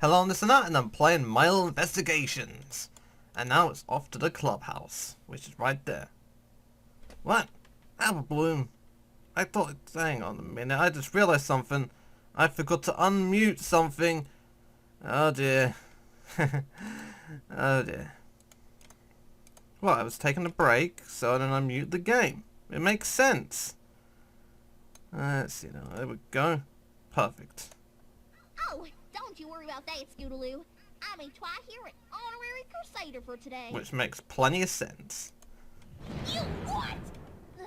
Hello, I'm Nutt, and I'm playing Mile Investigations. And now it's off to the clubhouse, which is right there. What? Apple Bloom. I thought, hang on a minute, I just realized something. I forgot to unmute something. Oh dear. Oh dear. Well, I was taking a break, so I didn't unmute the game. It makes sense. Let's see now, there we go. Perfect. Oh, don't you worry about that, Scootaloo. I'm a Twilight here, an honorary crusader for today. Which makes plenty of sense. You what? Ugh,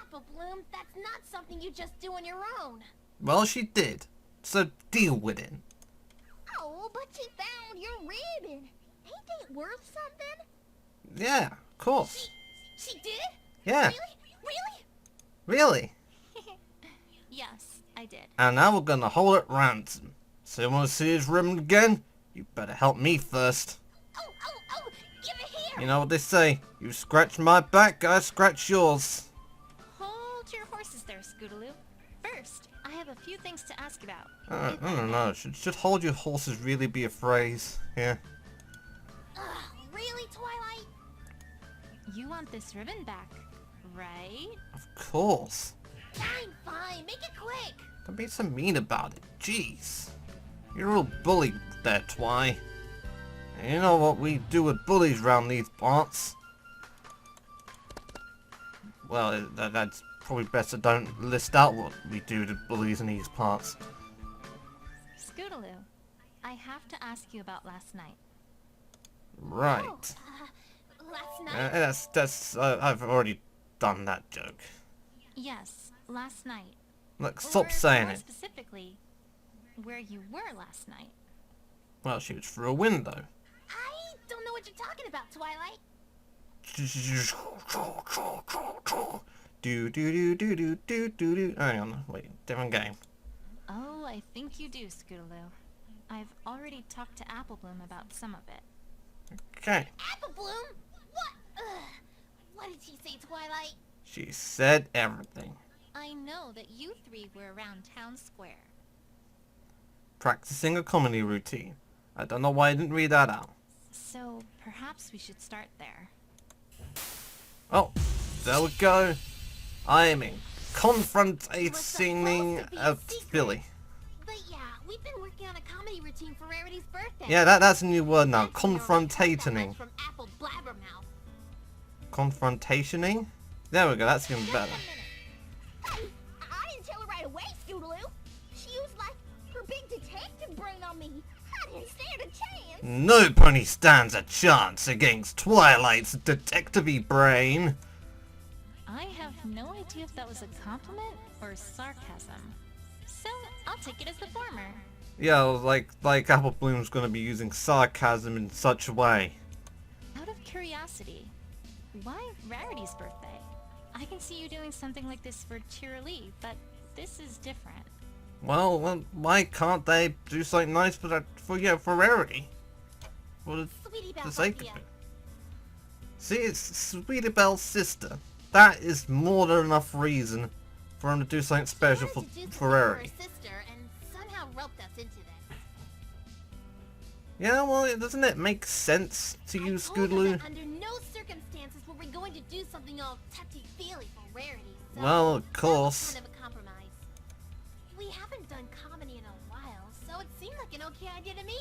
Apple Bloom, that's not something you just do on your own. Well, she did. So deal with it. Oh, but she found your ribbon. Ain't it worth something? Yeah, of course. She did? Yeah. Really? Really? Yes, I did. And now we're gonna hold it ransom. So you wanna see his ribbon again? You better help me first. Oh, give it here. You know what they say, you scratch my back, I scratch yours. Hold your horses there, Scootaloo. First, I have a few things to ask about. I don't know, should hold your horses really be a phrase? Yeah. Really, Twilight? You want this ribbon back, right? Of course. Fine, make it quick. Don't be so mean about it, jeez. You're a real bully there, Twi. And you know what we do with bullies round these parts. Well, that's probably better don't list out what we do to bullies in these parts. Scootaloo, I have to ask you about last night. Right. Last night? That's I've already done that joke. Yes, last night. Look, stop saying more it. Specifically, where you were last night. Well, she was through a window. I don't know what you're talking about, Twilight. Do. Hang on, wait, different game. Oh, I think you do, Scootaloo. I've already talked to Apple Bloom about some of it. Okay. Apple Bloom? What? What did she say, Twilight? She said everything. I know that you three were around town square. Practicing a comedy routine. I don't know why I didn't read that out. So, perhaps we should start there. Oh, there we go. I'm in confronting a Billy. But yeah, we've been working on a comedy routine for Rarity's birthday. Yeah, that's a new word now. Confrontationing. From Apple Blabbermouth. Confrontationing? There we go, that's even better. I didn't tell her right away, Scootaloo. She used like her big detective brain on me. I didn't stand a chance. No pony stands a chance against Twilight's detective-y brain. I have no idea if that was a compliment or sarcasm. So, I'll take it as the former. Yeah, like Apple Bloom's gonna be using sarcasm in such a way. Out of curiosity, why Rarity's birthday? I can see you doing something like this for Cheerilee, but this is different. Well, why can't they do something nice for Rarity? For the sake of it. See, it's Sweetie Belle's sister. That is more than enough reason for him to do something special for Rarity. Her sister and somehow roped us into this. Yeah, well, doesn't it make sense to you, Scootaloo? Under no circumstances were we going to do something all touchy-feely for Rarity. So Well, of course. that was kind of a compromise. We haven't done comedy in a while, so it seemed like an okay idea to me.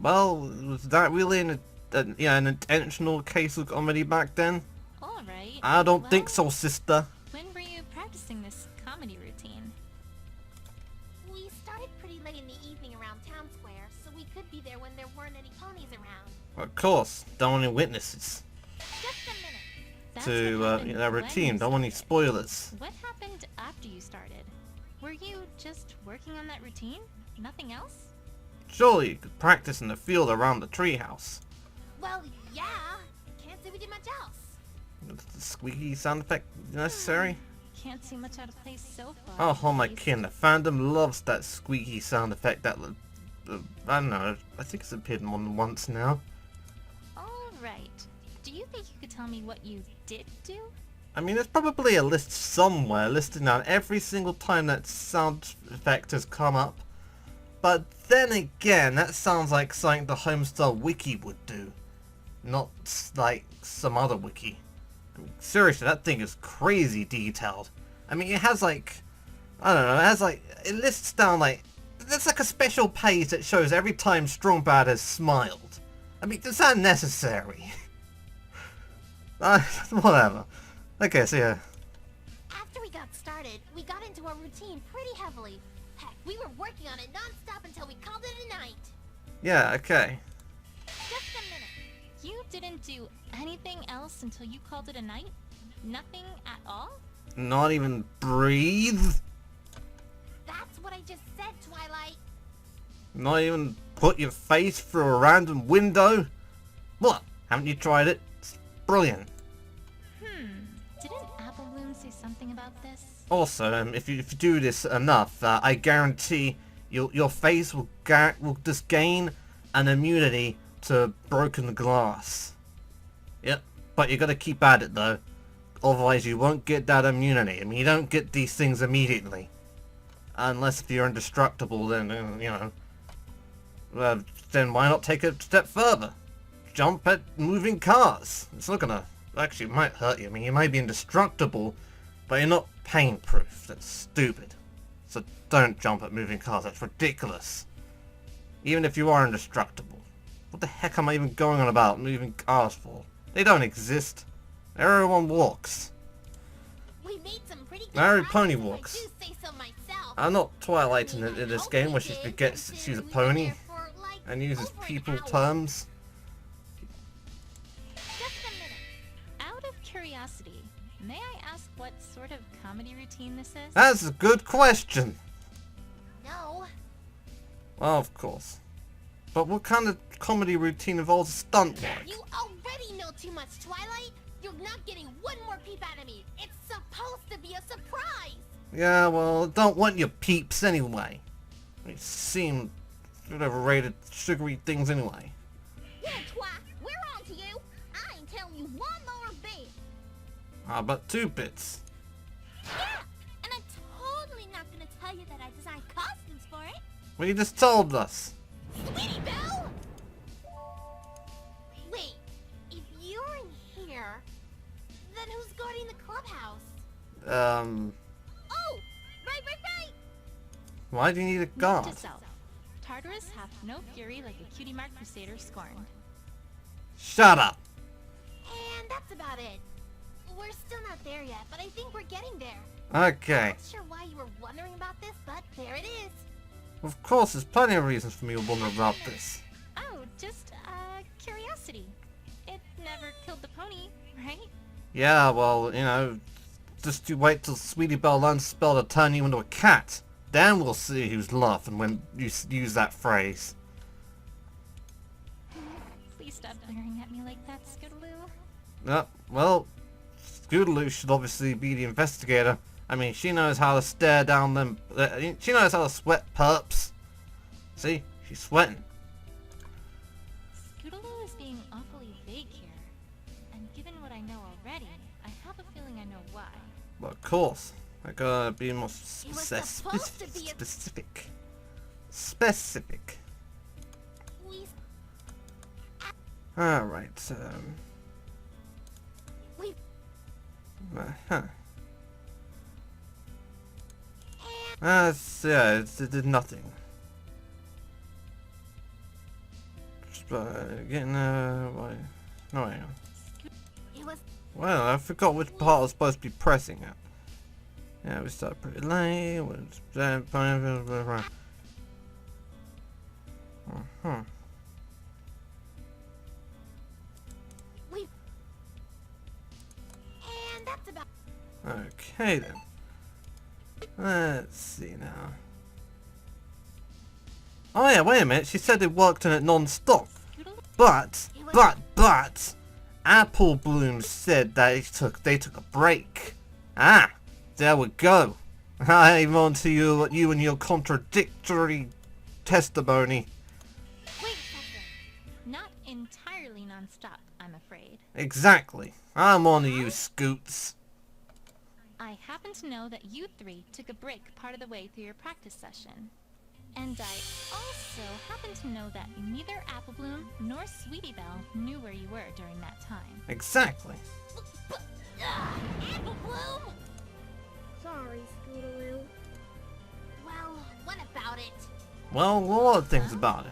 Well, was that really an intentional case of comedy back then? Alright. I don't think so, sister. When were you practicing this comedy routine? We started pretty late in the evening around town square, so we could be there when there weren't any ponies around. Of course, don't want any witnesses Just a minute. That's to what happened that when routine. you Don't want any started. spoilers. What happened after you started? Were you just working on that routine? Nothing else? Surely you could practice in the field around the treehouse. Well, yeah. Can't say we did much else. The squeaky sound effect necessary? Can't see much out of place so far. Oh my kin, the fandom loves that squeaky sound effect that, I don't know, I think it's appeared more than once now. Alright. Do you think you could tell me what you did do? I mean, there's probably a list somewhere listing out every single time that sound effect has come up. But then again, that sounds like something the Homestar Wiki would do. Not like some other wiki. I mean, seriously, that thing is crazy detailed. I mean, it has like, I don't know, it has like, it lists down like, there's like a special page that shows every time Strongbad has smiled. I mean, is that necessary? Whatever. Okay, so yeah. After we got started, we got into our routine pretty heavily. Heck, we were working on it non-stop until we called it a night. Yeah, okay. Just a minute. You didn't do anything else until you called it a night? Nothing at all? Not even breathe? That's what I just said, Twilight. Not even put your face through a random window? What? Haven't you tried it? It's brilliant. Didn't Apple Bloom say something about this? Also, if you do this enough, I guarantee your face will just gain an immunity to broken glass. Yep, but you gotta keep at it though. Otherwise you won't get that immunity. I mean, you don't get these things immediately. Unless if you're indestructible, then, you know. Then why not take it a step further? Jump at moving cars. It's not gonna... Actually, it might hurt you. I mean, you might be indestructible, but you're not pain-proof. That's stupid. So don't jump at moving cars. That's ridiculous. Even if you are indestructible. What the heck am I even going on about moving cars for? They don't exist. Everyone walks. We made some pretty good Rarity progress, pony if I walks. do say so myself. I'm not Twilight in I mean, I this hope game we where she did, forgets that she's a considering we've been pony there for, like, and uses over an people hour. terms. Just a minute. Out of curiosity, may I ask what sort of comedy routine this is? That's a good question. No. Well, of course. But what kind of comedy routine involves a stunt work? You already know too much, Twilight. You're not getting one more peep out of me. It's supposed to be a surprise. Yeah, well, don't want your peeps anyway. They seem overrated sugary things anyway. Yeah, Twi, we're on to you. I ain't telling you one more bit. How about 2 bits? Yeah, and I'm totally not gonna tell you that I designed costumes for it. Well, you just told us. Sweetie Belle! Wait, if you're in here, then who's guarding the clubhouse? Oh, right. Why do you need a Note guard? to self. Tartarus hath no fury like a cutie mark crusader scorned. Shut up! And that's about it. We're still not there yet, but I think we're getting there. Okay. Not sure why you were wondering about this, but there it is. Of course, there's plenty of reasons for me to wonder about this. Oh, just, curiosity. It never killed the pony, right? Yeah, well, you know, just you wait till Sweetie Belle learns to spell to turn you into a cat. Then we'll see who's laughing when you use that phrase. Please stop glaring at me like that, Scootaloo. Well, Scootaloo should obviously be the investigator. I mean, she knows how to stare down them. She knows how to sweat perps. See? She's sweating. Scootaloo is being awfully vague here. And given what I know already, I have a feeling I know why. Well, of course. I gotta be more supposed to be a- specific. We Alright, huh. Yeah, it did nothing. Just getting, why? No, hang on. It was Well, I forgot which part I was supposed to be pressing at. Yeah, we started pretty late. we. And that's about. Okay then. Let's see now. Oh yeah, wait a minute. She said they worked on it non-stop. But Apple Bloom said that they took a break. Ah, there we go. I'm on to you and your contradictory testimony. Wait a second. Not entirely non-stop, I'm afraid. Exactly. I'm on to you, Scoots. I happen to know that you 3 took a break part of the way through your practice session. And I also happen to know that neither Apple Bloom nor Sweetie Belle knew where you were during that time. Exactly. Apple Bloom! Sorry, Scootaloo. Well, what about it? Well, a lot of things about it.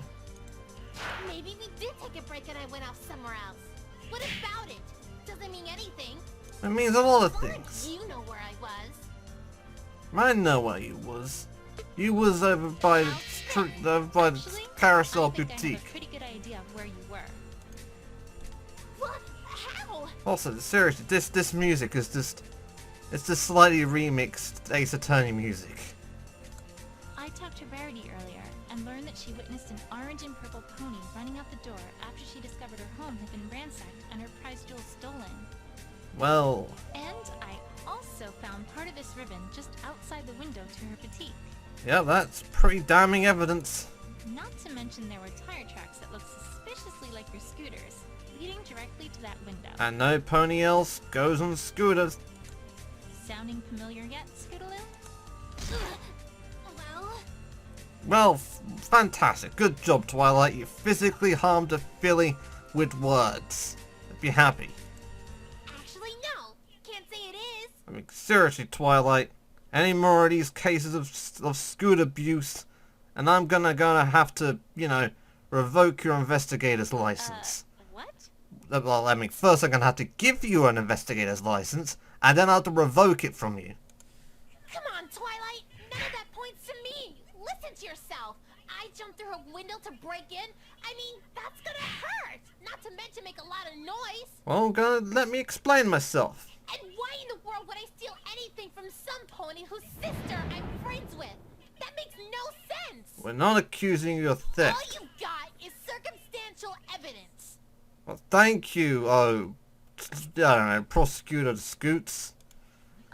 Maybe we did take a break and I went off somewhere else. What about it? Doesn't mean anything. It means a lot of Why things. you know where I was? I know where you was. You was over by the Carousel I think I have Boutique. a pretty good idea of where you were. What? How? Also, seriously, this music is just... It's just slightly remixed Ace Attorney music. I talked to Rarity earlier and learned that she witnessed an orange and purple pony running out the door after she discovered her home had been ransacked and her prized jewels stolen. Well... And I also found part of this ribbon just outside the window to her boutique. Yeah, that's pretty damning evidence. Not to mention there were tire tracks that looked suspiciously like your scooters, leading directly to that window. And no pony else goes on scooters. Sounding familiar yet, Scootaloo? Well, Well, fantastic. Good job, Twilight. You physically harmed a filly with words. Be happy. actually no. Can't say it is. I mean, seriously, Twilight. Any more of these cases of scoot abuse, and I'm gonna have to, you know, revoke your investigator's license. What? Well, I mean, first I'm gonna have to give you an investigator's license, and then I'll have to revoke it from you. Come on, Twilight. None of that points to me. Listen to yourself. I jumped through a window to break in. I mean, that's gonna hurt. Not to mention make a lot of noise. Well, let me explain myself. And why in the world would I steal anything from some pony whose sister I'm friends with? That makes no sense. We're not accusing you of All theft. you got is circumstantial evidence. Well, thank you, I don't know, Prosecutor Scoots.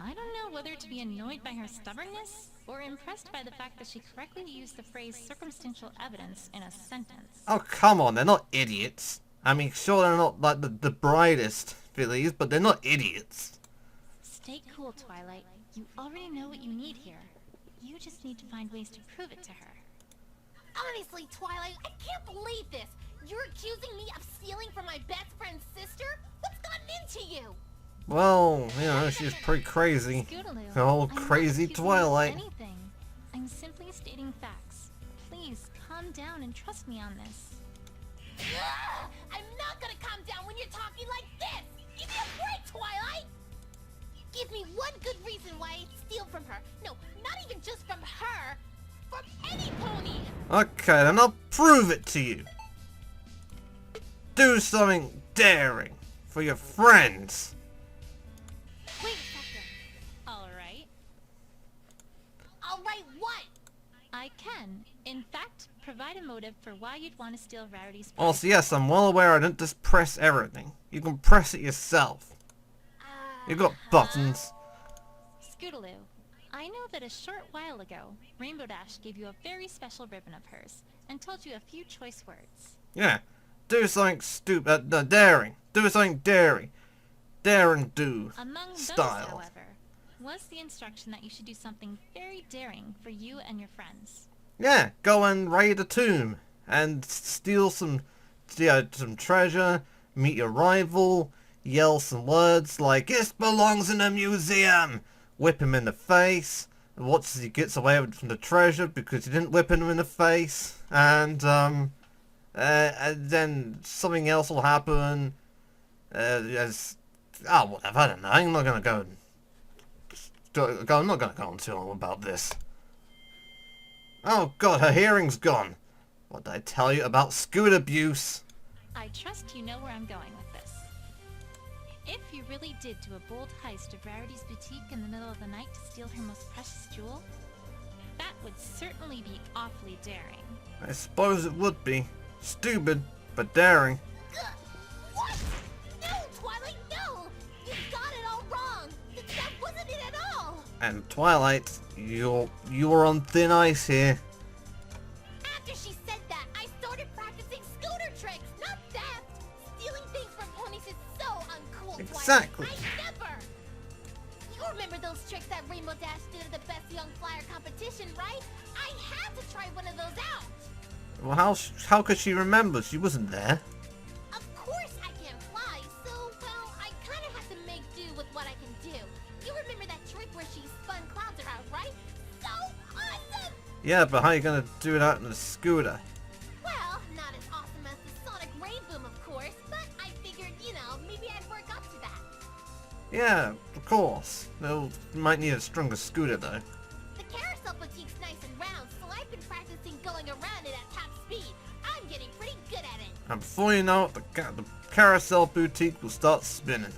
I don't know whether to be annoyed by her stubbornness or impressed by the fact that she correctly used the phrase circumstantial evidence in a sentence. Oh, come on, they're not idiots. I mean, sure, they're not like the brightest fillies, but they're not idiots. Stay cool, Twilight. You already know what you need here. You just need to find ways to prove it to her. Honestly, Twilight, I can't believe this. You're accusing me of stealing from my best friend's sister? What's gotten into you? Well, you know, she's pretty crazy. Scootaloo, The whole I'm not crazy accusing you Twilight. of anything. I'm simply stating facts. Please, calm down and trust me on this. Ugh, I'm not gonna calm down when you're talking like this! Give me a break, Twilight! Give me one good reason why I'd steal from her. No, not even just from her. From any pony! Okay, then I'll prove it to you. Do something daring for your friends. Wait a second. Alright. Alright, what? I can, in fact, provide a motive for why you'd want to steal Rarity's prize. Also, yes, I'm well aware I didn't just press everything. You can press it yourself. You got buttons. Scootaloo, I know that a short while ago, Rainbow Dash gave you a very special ribbon of hers and told you a few choice words. Yeah, do something stupid, daring. Do something daring. Dare and do. Among those, Style. however, was the instruction that you should do something very daring for you and your friends. Yeah, go and raid a tomb and steal some treasure, meet your rival, yell some words like, "This belongs in a museum!" Whip him in the face, and watch as he gets away from the treasure because you didn't whip him in the face, and then something else will happen, whatever, I don't know, I'm not gonna I'm not gonna go on too long about this. Oh god, her hearing's gone. What did I tell you about scoot abuse? I trust you know where I'm going with this. If you really did do a bold heist of Rarity's boutique in the middle of the night to steal her most precious jewel, that would certainly be awfully daring. I suppose it would be. Stupid, but daring. Ugh, what? No, Twilight, no! You got it all wrong! That wasn't it at all! And Twilight, you are on thin ice here. After she said that, I started practicing scooter tricks, not theft! Stealing things from ponies is so uncool, Exactly. Twilight. I never! You remember those tricks that Rainbow Dash did at the Best Young Flyer competition, right? I had to try one of those out. Well, how could she remember? She wasn't there. Of course I can't fly, so, well, I kind of have to make do with what I can do. You remember that trick where she spun clouds around, right? So awesome! Yeah, but how are you gonna do that in a scooter? Well, not as awesome as the Sonic Ray Boom, of course, but I figured, maybe I'd work up to that. Yeah, of course. You might need a stronger scooter though. The carousel boutique's nice and round, so I've been practicing going around it at top speed. I'm getting pretty good at it. And before you know it, the carousel boutique will start spinning.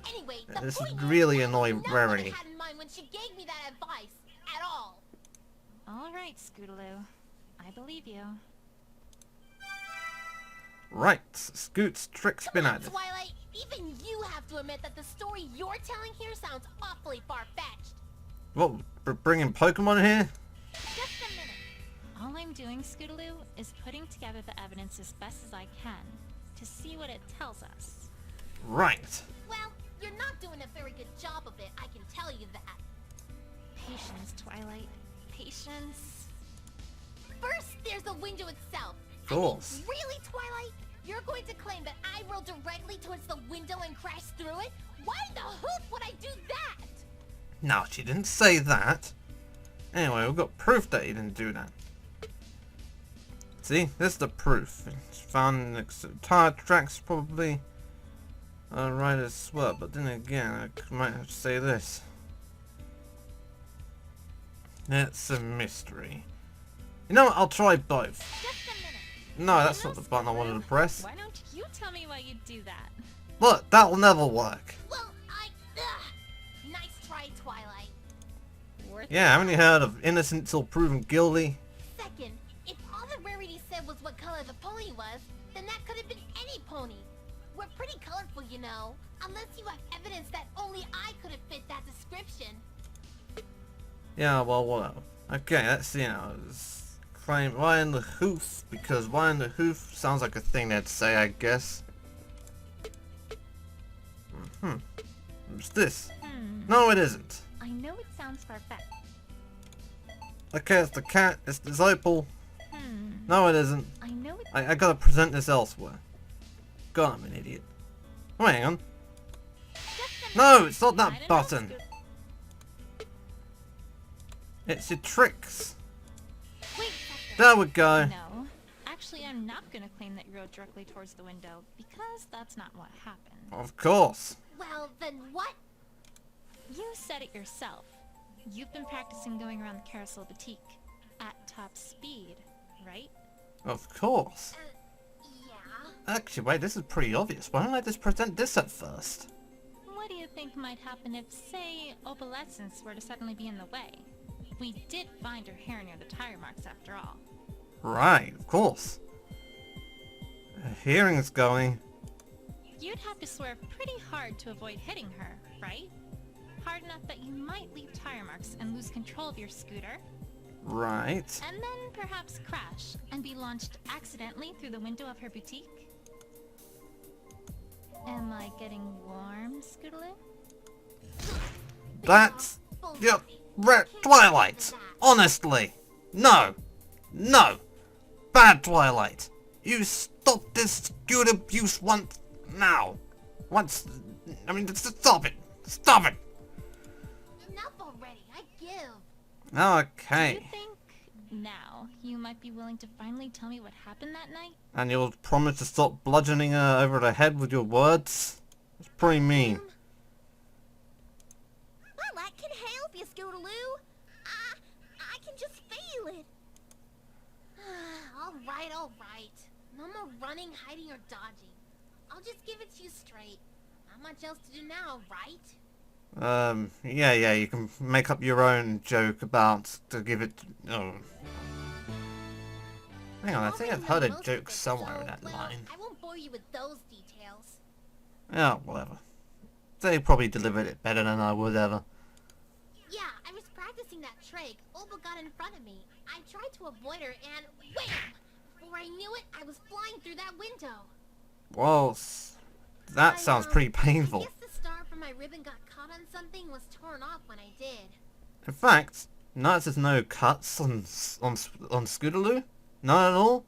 Anyway, This point would is, really that annoy was not Rarity. what I had in mind when she gave me that advice at all. All right, Scootaloo. I believe you. Right, Scoot's trick spin Come on, at it. Twilight. Even you have to admit that the story you're telling here sounds awfully far-fetched. What, bringing Pokemon here? Just a minute. All I'm doing, Scootaloo, is putting together the evidence as best as I can to see what it tells us. Right. Well, you're not doing a very good job of it, I can tell you that. Patience, Twilight. Patience. First, there's the window itself. Of course. I mean, really, Twilight? You're going to claim that I rolled directly towards the window and crashed through it? Why in the hoop would I do that? No, she didn't say that. Anyway, we've got proof that he didn't do that. See, this is the proof. It's found next to tire tracks, probably. Right as well, but then again, I might have to say this. It's a mystery. You know what? I'll try both. Just a minute. No, that's not the button I wanted to press. Why don't you tell me why you'd do that? Look, that'll never work. Well, nice try, Twilight. Worth Yeah, haven't you heard of innocent till proven guilty? Second, if all that Rarity said was what color the pony was, then that could have been any pony. We're pretty colorful, you know. Unless you have evidence that only I could have fit that description. Yeah, well, whatever. Okay, let's see now. Claim why in the hoof, because why in the hoof sounds like a thing they'd say, I guess. What's this? No, it isn't. I know it sounds far-fetched. Okay, it's the cat, it's the Zopal. No, it isn't. I know it. I gotta present this elsewhere. God, I'm an idiot. Oh, hang on. No, it's not I that don't know, button. It's your tricks. Wait a second. There we go. No. Actually, I'm not going to claim that you rode directly towards the window, because that's not what happened. Of course. Well, then what? You said it yourself. You've been practicing going around the Carousel Boutique at top speed, right? Of course. Yeah. Actually, wait, this is pretty obvious. Why don't I just present this at first? What do you think might happen if, say, opalescence were to suddenly be in the way? We did find her hair near the tire marks after all. Right, of course. Her hearing's going. You'd have to swerve pretty hard to avoid hitting her, right? Hard enough that you might leave tire marks and lose control of your scooter, Right. and then perhaps crash and be launched accidentally through the window of her boutique. Am I getting warm, Scootaloo? That's... Yeah, Twilight. Honestly. No. No. Bad Twilight. You stop this scooter abuse once... now. Once... I mean, stop it. Stop it. Enough already, I give. Do you Okay. think, now, you might be willing to finally tell me what happened that night? And you'll promise to stop bludgeoning her over the head with your words? That's pretty mean. Well, I can help you, Scootaloo. I can just feel it. all right. No more running, hiding, or dodging. I'll just give it to you straight. Not much else to do now, right? Yeah, you can make up your own joke about to give it... Oh. Hang on, I think I've heard a Most of joke it, somewhere so, in that well, line. I won't bore you with those details. Yeah, whatever. They probably delivered it better than I would ever. Yeah, I was practicing that trick. Oba got in front of me. I tried to avoid her and wham! Before I knew it, I was flying through that window. Well, that I, sounds pretty painful. I guess the star from my ribbon got caught on something and was torn off when I did. In fact, Notice there's no cuts on Scootaloo? None at all?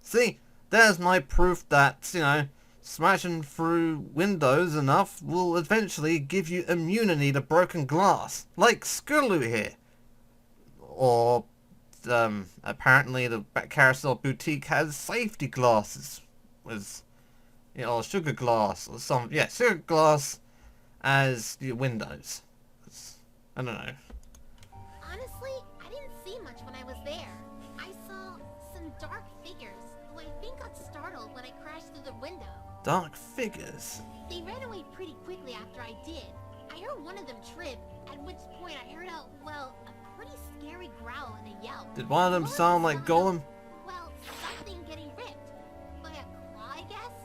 See, there's my proof that, you know, smashing through windows enough will eventually give you immunity to broken glass. Like Scootaloo here. Or, apparently the Carousel Boutique has safety glasses. With, you know, sugar glass or some, yeah, sugar glass as your windows. I don't know. Honestly, I didn't see much when I was there. I saw some dark figures who I think got startled when I crashed through the window. Dark figures? They ran away pretty quickly after I did. I heard one of them trip, at which point I heard a pretty scary growl and a yell. Did one of them sound like Golem? Well, something getting ripped. By a claw, I guess?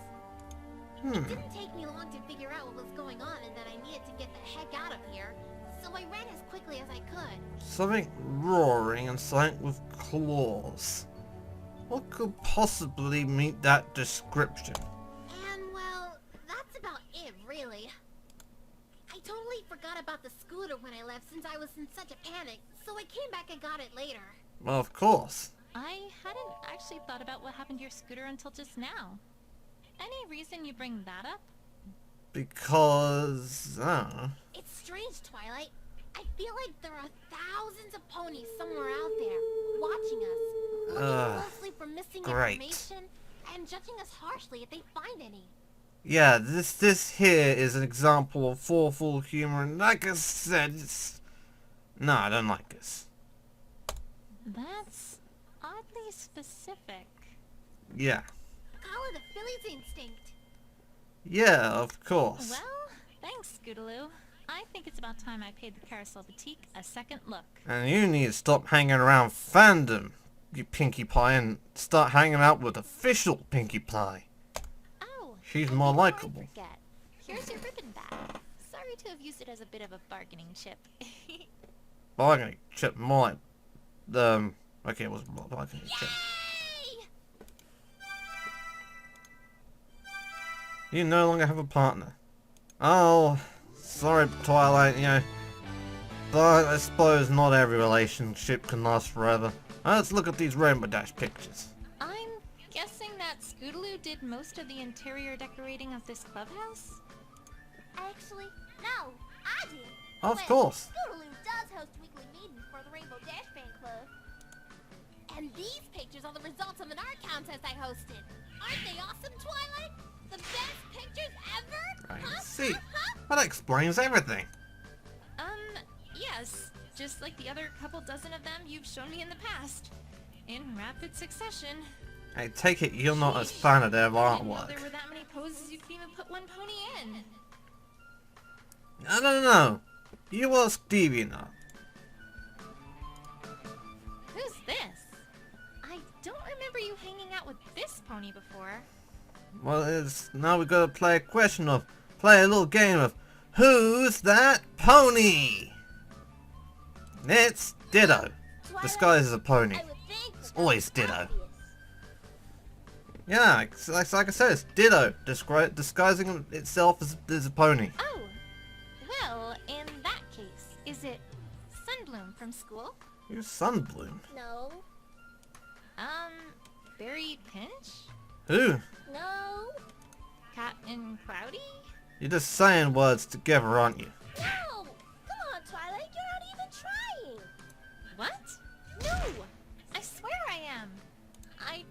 It Hmm. didn't take me long to figure out what was going on and that I needed to get the heck out of here. So I ran as quickly as I could. Something roaring and something with claws. What could possibly meet that description? And, well, that's about it, really. I totally forgot about the scooter when I left since I was in such a panic, so I came back and got it later. Well, of course. I hadn't actually thought about what happened to your scooter until just now. Any reason you bring that up? Because, I don't know. It's strange, Twilight. I feel like there are thousands of ponies somewhere out there, watching us, looking closely for missing great. information, and judging us harshly if they find any. Yeah, this here is an example of thoughtful humor, and like I said, it's... No, I don't like this. That's oddly specific. Yeah. Call it a Philly's instinct. Yeah, of course. Well, thanks, Scootaloo. I think it's about time I paid the Carousel Boutique a second look. And you need to stop hanging around fandom, you Pinkie Pie, and start hanging out with official Pinkie Pie. Oh, She's and more before I likable. forget, here's your ribbon back. Sorry to have used it as a bit of a bargaining chip. Bargaining chip, more like... Okay, it wasn't bargaining chip. Yay! You no longer have a partner. Oh, sorry, Twilight, you know. But I suppose not every relationship can last forever. Let's look at these Rainbow Dash pictures. I'm guessing that Scootaloo did most of the interior decorating of this clubhouse? Actually, no, I did. Of Well, course. Scootaloo does host weekly meetings for the Rainbow Dash Fan Club. And these pictures are the results of an art contest I hosted. Aren't they awesome, Twilight? The best pictures ever? I Huh? see. Huh? Huh? That explains everything. Yes. Just like the other couple dozen of them you've shown me in the past. In rapid succession. I take it you're not as fan of their I didn't know artwork. there were that many poses you could even put one pony in. I don't know. You ask DeviantArt. Who's this? I don't remember you hanging out with this pony before. Well, it's now we gotta play a little game of who's that pony? It's Ditto. Twilight, Disguised as a pony. I would think It's that always was Ditto. obvious. Yeah, like I said, it's Ditto. Disguising itself as a pony. Oh, well, in that case, is it Sunbloom from school? Who's Sunbloom? No, Barry Pinch? Who? no, Captain Cloudy? You're just saying words together, aren't you? no! Come on, Twilight, you're not even trying! What? No! I swear I am. I...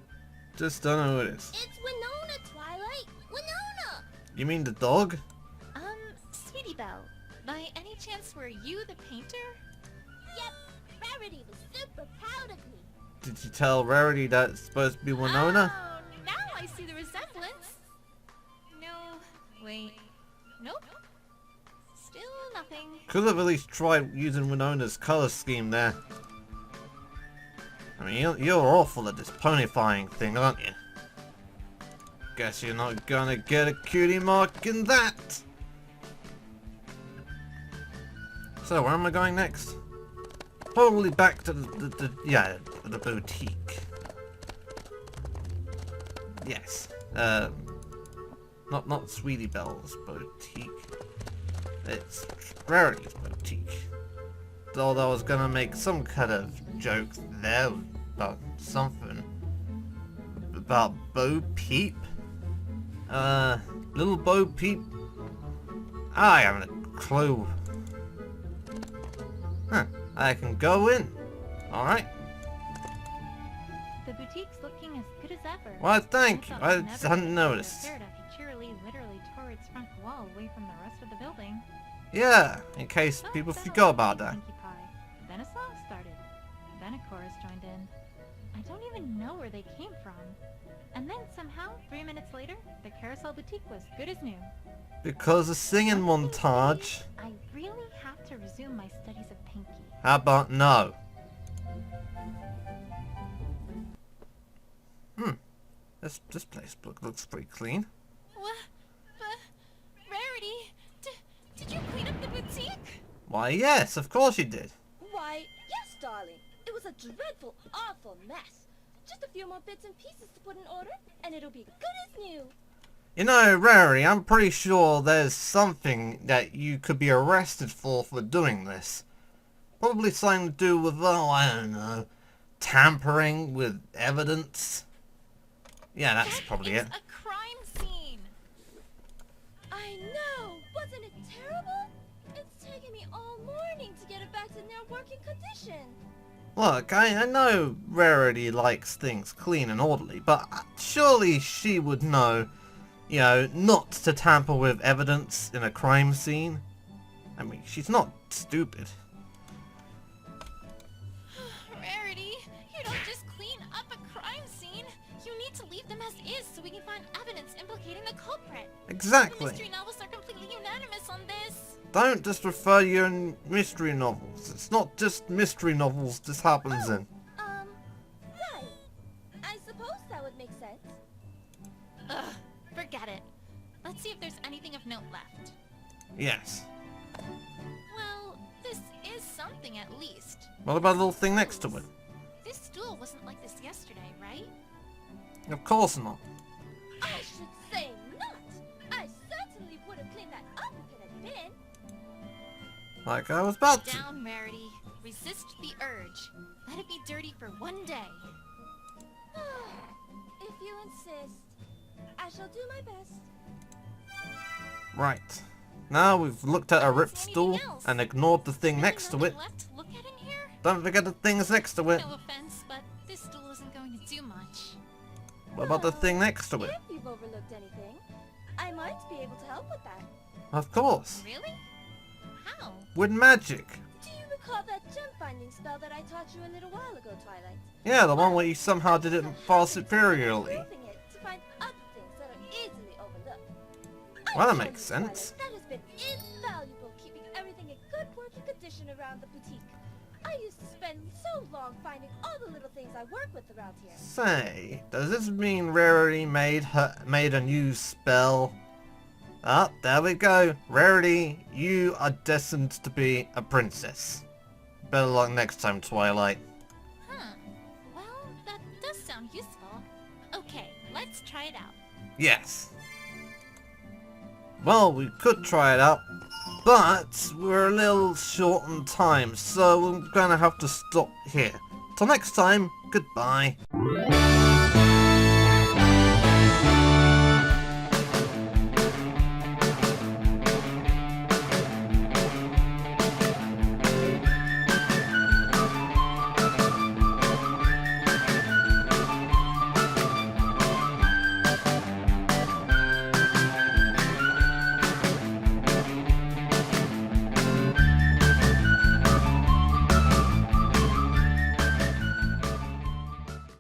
Just don't know who it is. It's Winona, Twilight! Winona! You mean the dog? Sweetie Belle, by any chance were you the painter? Yep, Rarity was super proud of me. Did you tell Rarity that it's supposed to be Winona? Oh, now I see the resemblance. No, wait. Nope. Still nothing. Could have at least tried using Winona's color scheme there. I mean, you're awful at this ponyfying thing, aren't you? Guess you're not gonna get a cutie mark in that! So, where am I going next? Probably back to the boutique. Yes. Not Sweetie Belle's boutique. It's Rarity's boutique. thought I was gonna make some kind of joke there about something. About Bo Peep? Little Bo Peep? I haven't a clue. Huh, I can go in. Alright. The boutique's looking as good as ever. Well, thank you. thought I you'd just never hadn't get so noticed. scared after Cheerilee literally tore its front wall away from the rest of the building. Yeah, in case Oh, people so forgot about that. Pinkie Pie. Then a song started. Then a chorus joined in. I don't even know where they came from. And then somehow, 3 minutes later, the Carousel Boutique was good as new. Because a singing montage. I really have to resume my studies of Pinkie. How about no? This place looks pretty clean. What? Rarity, did you clean up the boutique? Why, yes, of course you did. Why, yes, darling. It was a dreadful, awful mess. Just a few more bits and pieces to put in order, and it'll be good as new. You know, Rarity, I'm pretty sure there's something that you could be arrested for doing this. Probably something to do with, oh, I don't know, tampering with evidence. Yeah, that's probably it. It's a crime scene. I know! Wasn't it terrible? It's taken me all morning to get it back to near working condition. Look, I know Rarity likes things clean and orderly, but surely she would know, you know, not to tamper with evidence in a crime scene. I mean, she's not stupid. Rarity, you don't just clean up a crime scene. You need to leave them as is so we can find evidence implicating the culprit. The Exactly. mystery novels are completely unanimous on this. Don't just refer to your mystery novels. It's not just mystery novels this happens in. Right. I suppose that would make sense. Ugh, forget it. Let's see if there's anything of note left. Yes. Well, this is something at least. What about the little thing next to it? This stool wasn't like this yesterday, right? Of course not. I should say not. I certainly would have cleaned that up if it had been. Like I was about to. Down, Rarity. Resist the urge. Let it be dirty for one day. If you insist, I shall do my best. Right. Now we've looked at a ripped Anything stool else? and ignored the thing Really next to it. nothing left to look at in here? Don't forget the things next to it. No offense, but this stool isn't going to do much. What about the thing next to it? If you've overlooked anything, I might be able to help with that. Of course. Really? How? With magic. Do you recall that gem finding spell that I taught you a little while ago, Twilight? Yeah, the one where you somehow did it far superiorly. Using it to find other things that are easily overlooked. Well, that I'm makes telling you, sense. Twilight, that has been invaluable, keeping everything in good working condition around the boutique. I used to spend so long finding all the little things I work with around here. Say, does this mean Rarity made a new spell? Ah, there we go. Rarity, you are destined to be a princess. Better luck next time, Twilight. Huh. Well, that does sound useful. Okay, let's try it out. Yes. Well, we could try it out, but we're a little short on time, so we're gonna have to stop here. Till next time, goodbye.